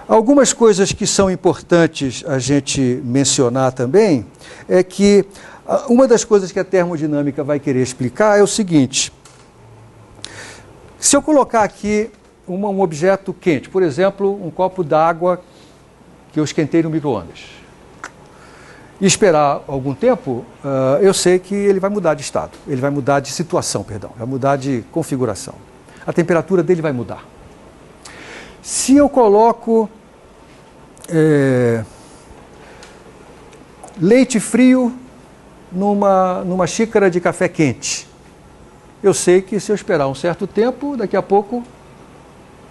Algumas coisas que são importantes a gente mencionar também é que uma das coisas que a termodinâmica vai querer explicar é o seguinte: se eu colocar aqui um objeto quente, por exemplo, um copo d'água que eu esquentei no micro-ondas, e esperar algum tempo, eu sei que ele vai mudar de estado, ele vai mudar de situação, perdão, vai mudar de configuração. A temperatura dele vai mudar. Se eu coloco leite frio numa xícara de café quente, eu sei que se eu esperar um certo tempo, daqui a pouco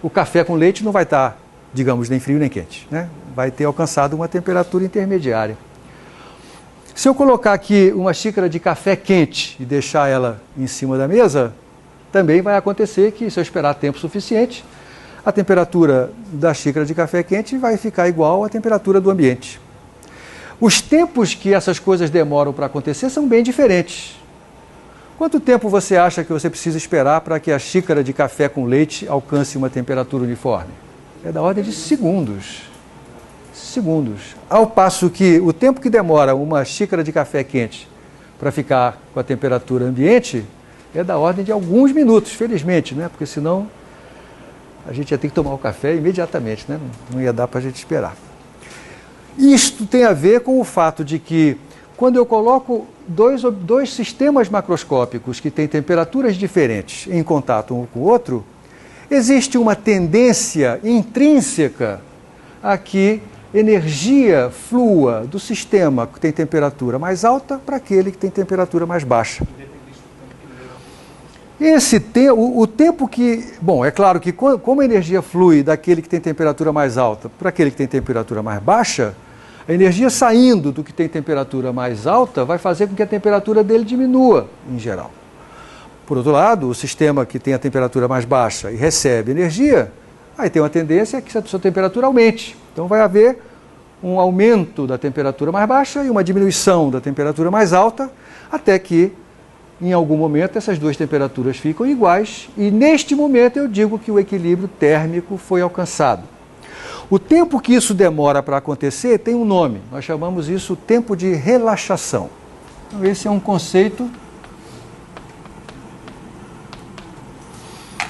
o café com leite não vai estar, digamos, nem frio nem quente, né? Vai ter alcançado uma temperatura intermediária. Se eu colocar aqui uma xícara de café quente e deixar ela em cima da mesa, também vai acontecer que, se eu esperar tempo suficiente, a temperatura da xícara de café quente vai ficar igual à temperatura do ambiente. Os tempos que essas coisas demoram para acontecer são bem diferentes. Quanto tempo você acha que você precisa esperar para que a xícara de café com leite alcance uma temperatura uniforme? É da ordem de segundos. Segundos. Ao passo que o tempo que demora uma xícara de café quente para ficar com a temperatura ambiente é da ordem de alguns minutos, felizmente, né? Porque senão a gente ia ter que tomar o café imediatamente, né? Não ia dar para a gente esperar. Isto tem a ver com o fato de que, quando eu coloco dois sistemas macroscópicos que têm temperaturas diferentes em contato um com o outro, existe uma tendência intrínseca a que energia flua do sistema que tem temperatura mais alta para aquele que tem temperatura mais baixa. O tempo que... Bom, é claro que como a energia flui daquele que tem temperatura mais alta para aquele que tem temperatura mais baixa, a energia saindo do que tem temperatura mais alta vai fazer com que a temperatura dele diminua, em geral. Por outro lado, o sistema que tem a temperatura mais baixa e recebe energia, aí tem uma tendência que a sua temperatura aumente. Então vai haver um aumento da temperatura mais baixa e uma diminuição da temperatura mais alta, até que, em algum momento, essas duas temperaturas ficam iguais, e neste momento eu digo que o equilíbrio térmico foi alcançado. O tempo que isso demora para acontecer tem um nome, nós chamamos isso tempo de relaxação. Então, esse é um conceito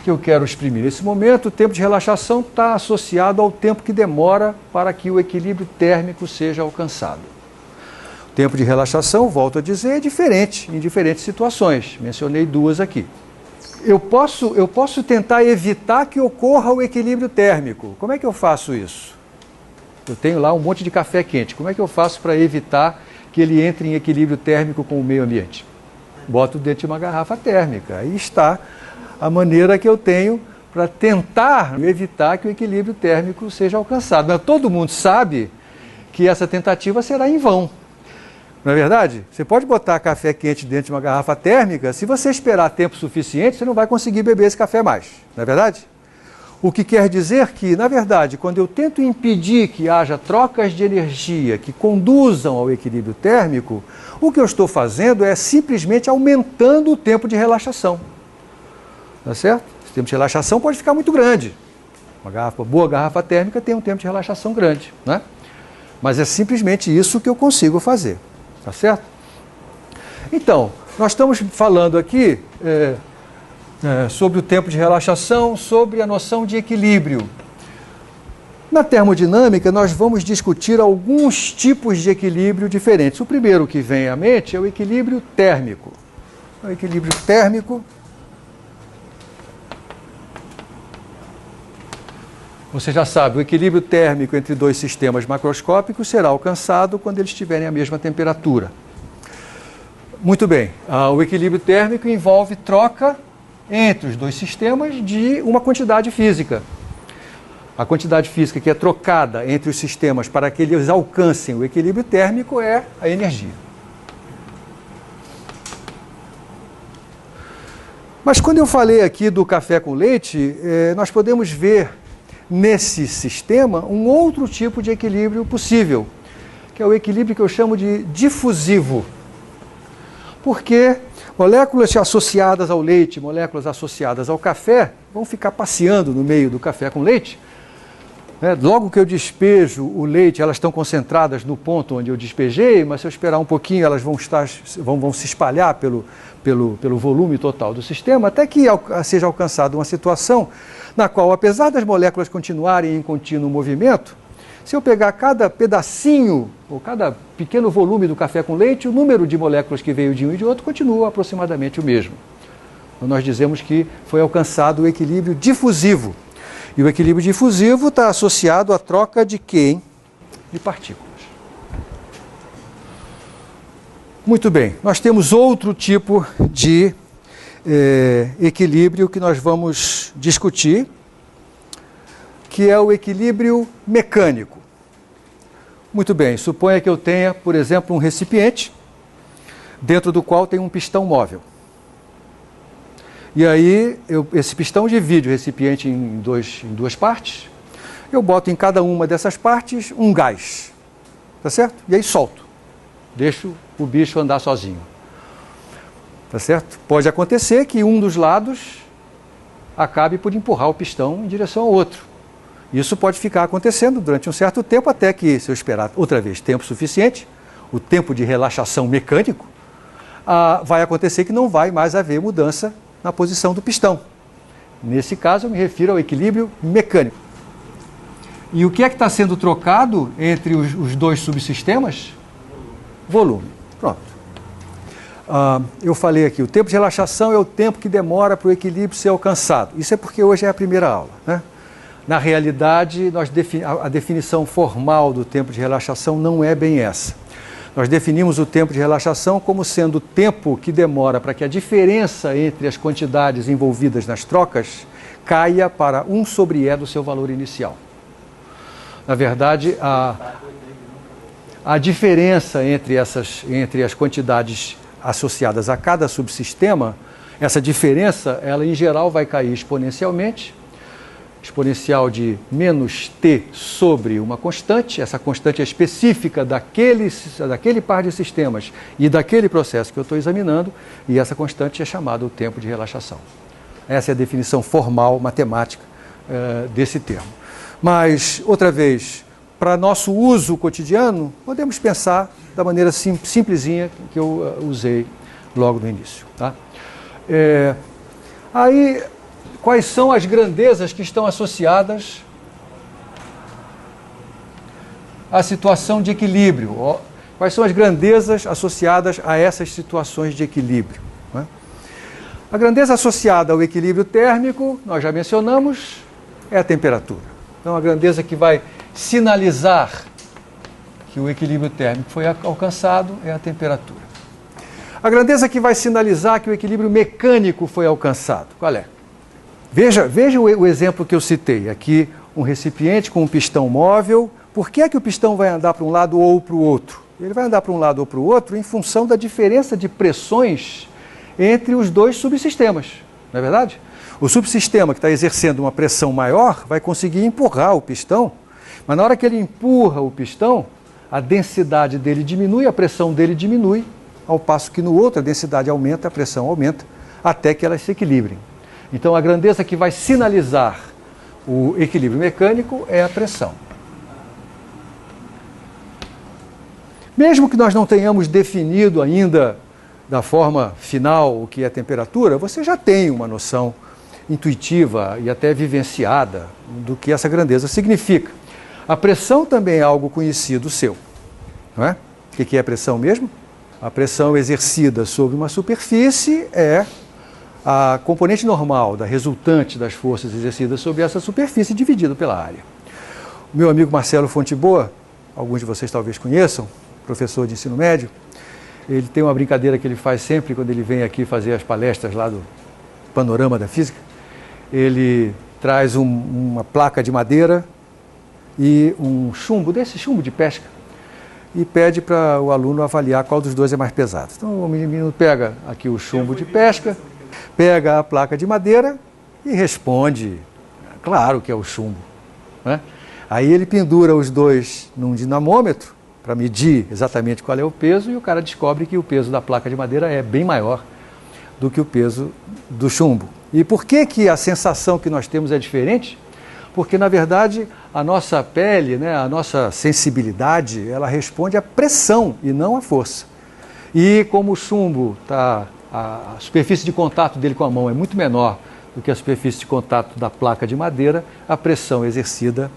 que eu quero exprimir. Nesse momento, o tempo de relaxação está associado ao tempo que demora para que o equilíbrio térmico seja alcançado. O tempo de relaxação, volto a dizer, é diferente em diferentes situações. Mencionei duas aqui. Eu posso tentar evitar que ocorra o equilíbrio térmico. Como é que eu faço isso? Eu tenho lá um monte de café quente. Como é que eu faço para evitar que ele entre em equilíbrio térmico com o meio ambiente? Boto dentro de uma garrafa térmica. Aí está a maneira que eu tenho para tentar evitar que o equilíbrio térmico seja alcançado. Mas todo mundo sabe que essa tentativa será em vão. Não é verdade? Você pode botar café quente dentro de uma garrafa térmica, se você esperar tempo suficiente, você não vai conseguir beber esse café mais. Não é verdade? O que quer dizer que, na verdade, quando eu tento impedir que haja trocas de energia que conduzam ao equilíbrio térmico, o que eu estou fazendo é simplesmente aumentando o tempo de relaxação. Tá certo? Esse tempo de relaxação pode ficar muito grande. Uma boa garrafa térmica tem um tempo de relaxação grande, né? Mas é simplesmente isso que eu consigo fazer. Tá certo? Então, nós estamos falando aqui sobre o tempo de relaxação, sobre a noção de equilíbrio. Na termodinâmica, nós vamos discutir alguns tipos de equilíbrio diferentes. O primeiro que vem à mente é o equilíbrio térmico. O equilíbrio térmico, você já sabe, o equilíbrio térmico entre dois sistemas macroscópicos será alcançado quando eles tiverem a mesma temperatura. Muito bem, o equilíbrio térmico envolve troca entre os dois sistemas de uma quantidade física. A quantidade física que é trocada entre os sistemas para que eles alcancem o equilíbrio térmico é a energia. Mas quando eu falei aqui do café com leite, nós podemos ver nesse sistema um outro tipo de equilíbrio possível, que é o equilíbrio que eu chamo de difusivo. Porque moléculas associadas ao leite, moléculas associadas ao café, vão ficar passeando no meio do café com leite, Logo que eu despejo o leite, elas estão concentradas no ponto onde eu despejei, mas se eu esperar um pouquinho, elas vão se espalhar pelo volume total do sistema, até que seja alcançada uma situação na qual, apesar das moléculas continuarem em contínuo movimento, se eu pegar cada pedacinho, ou cada pequeno volume do café com leite, o número de moléculas que veio de um e de outro continua aproximadamente o mesmo. Então, nós dizemos que foi alcançado o equilíbrio difusivo. E o equilíbrio difusivo está associado à troca de quê, hein? De partículas. Muito bem, nós temos outro tipo de equilíbrio que nós vamos discutir, que é o equilíbrio mecânico. Muito bem, suponha que eu tenha, por exemplo, um recipiente, dentro do qual tem um pistão móvel. E aí, esse pistão divide o recipiente em duas partes. Eu boto em cada uma dessas partes um gás, tá certo? E aí solto, deixo o bicho andar sozinho, tá certo? Pode acontecer que um dos lados acabe por empurrar o pistão em direção ao outro. Isso pode ficar acontecendo durante um certo tempo, até que, se eu esperar outra vez tempo suficiente, o tempo de relaxação mecânico, vai acontecer que não vai mais haver mudança na posição do pistão. Nesse caso, eu me refiro ao equilíbrio mecânico. E o que é que está sendo trocado entre os dois subsistemas? Volume. Pronto. Eu falei aqui, o tempo de relaxação é o tempo que demora para o equilíbrio ser alcançado. Isso é porque hoje é a primeira aula, né? Na realidade, a definição formal do tempo de relaxação não é bem essa. Nós definimos o tempo de relaxação como sendo o tempo que demora para que a diferença entre as quantidades envolvidas nas trocas caia para 1/E do seu valor inicial. Na verdade, a diferença entre as quantidades associadas a cada subsistema, essa diferença, ela em geral vai cair exponencialmente, exponencial de menos t sobre uma constante, essa constante é específica daquele par de sistemas e daquele processo que eu estou examinando, e essa constante é chamada o tempo de relaxação. Essa é a definição formal, matemática, desse termo. Mas, outra vez, para nosso uso cotidiano, podemos pensar da maneira simplesinha que eu usei logo no início. Tá? Aí, quais são as grandezas que estão associadas à situação de equilíbrio? Quais são as grandezas associadas a essas situações de equilíbrio? Né? A grandeza associada ao equilíbrio térmico, nós já mencionamos, é a temperatura. Então, a grandeza que vai sinalizar que o equilíbrio térmico foi alcançado é a temperatura. A grandeza que vai sinalizar que o equilíbrio mecânico foi alcançado, qual é? Veja o exemplo que eu citei. Aqui, um recipiente com um pistão móvel. Por que é que o pistão vai andar para um lado ou para o outro? Ele vai andar para um lado ou para o outro em função da diferença de pressões entre os dois subsistemas, não é verdade? O subsistema que está exercendo uma pressão maior vai conseguir empurrar o pistão, mas na hora que ele empurra o pistão, a densidade dele diminui, a pressão dele diminui, ao passo que no outro a densidade aumenta, a pressão aumenta, até que elas se equilibrem. Então, a grandeza que vai sinalizar o equilíbrio mecânico é a pressão. Mesmo que nós não tenhamos definido ainda da forma final o que é temperatura, você já tem uma noção intuitiva e até vivenciada do que essa grandeza significa. A pressão também é algo conhecido seu, não é? O que é a pressão mesmo? A pressão exercida sobre uma superfície é a componente normal da resultante das forças exercidas sobre essa superfície dividido pela área. O meu amigo Marcelo Fonteboa, alguns de vocês talvez conheçam, professor de ensino médio, ele tem uma brincadeira que ele faz sempre quando ele vem aqui fazer as palestras lá do Panorama da Física. Ele traz uma placa de madeira e um chumbo, desse chumbo de pesca, e pede para o aluno avaliar qual dos dois é mais pesado. Então o menino pega aqui o chumbo de pesca, pega a placa de madeira e responde, claro que é o chumbo, né? Aí ele pendura os dois num dinamômetro para medir exatamente qual é o peso, e o cara descobre que o peso da placa de madeira é bem maior do que o peso do chumbo. E por que a sensação que nós temos é diferente? porque na verdade a nossa pele, né, a nossa sensibilidade, ela responde à pressão e não à força. E como o chumbo, a superfície de contato dele com a mão é muito menor do que a superfície de contato da placa de madeira, a pressão exercida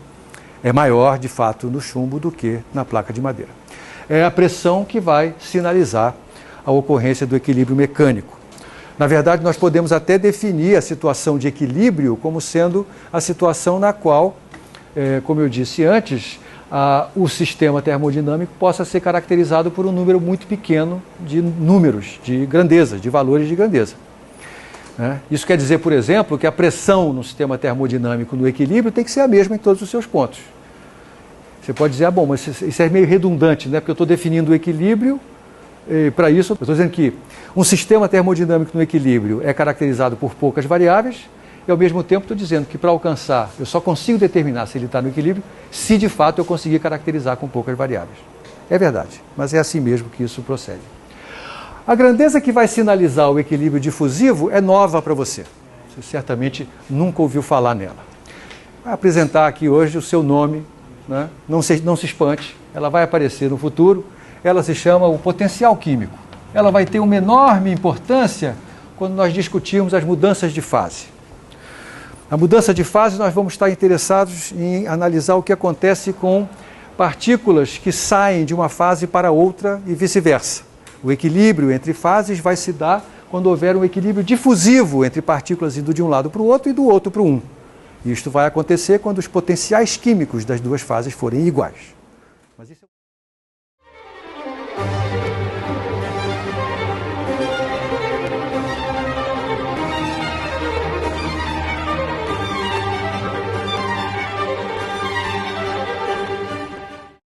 é maior, de fato, no chumbo do que na placa de madeira. É a pressão que vai sinalizar a ocorrência do equilíbrio mecânico. Na verdade, nós podemos até definir a situação de equilíbrio como sendo a situação na qual, como eu disse antes, o sistema termodinâmico possa ser caracterizado por um número muito pequeno de números, de grandeza, de valores de grandeza. Isso quer dizer, por exemplo, que a pressão no sistema termodinâmico no equilíbrio tem que ser a mesma em todos os seus pontos. Você pode dizer, bom, mas isso é meio redundante, né? Porque eu estou definindo o equilíbrio, e para isso eu estou dizendo que um sistema termodinâmico no equilíbrio é caracterizado por poucas variáveis, e ao mesmo tempo estou dizendo que para alcançar, eu só consigo determinar se ele está no equilíbrio, se de fato eu conseguir caracterizar com poucas variáveis. É verdade, mas é assim mesmo que isso procede. A grandeza que vai sinalizar o equilíbrio difusivo é nova para você. Você certamente nunca ouviu falar nela. Vai apresentar aqui hoje o seu nome, né? Não se espante, ela vai aparecer no futuro. Ela se chama o potencial químico. Ela vai ter uma enorme importância quando nós discutirmos as mudanças de fase. A mudança de fase, nós vamos estar interessados em analisar o que acontece com partículas que saem de uma fase para outra e vice-versa. O equilíbrio entre fases vai se dar quando houver um equilíbrio difusivo entre partículas indo de um lado para o outro e do outro para um. Isto vai acontecer quando os potenciais químicos das duas fases forem iguais. Mas isso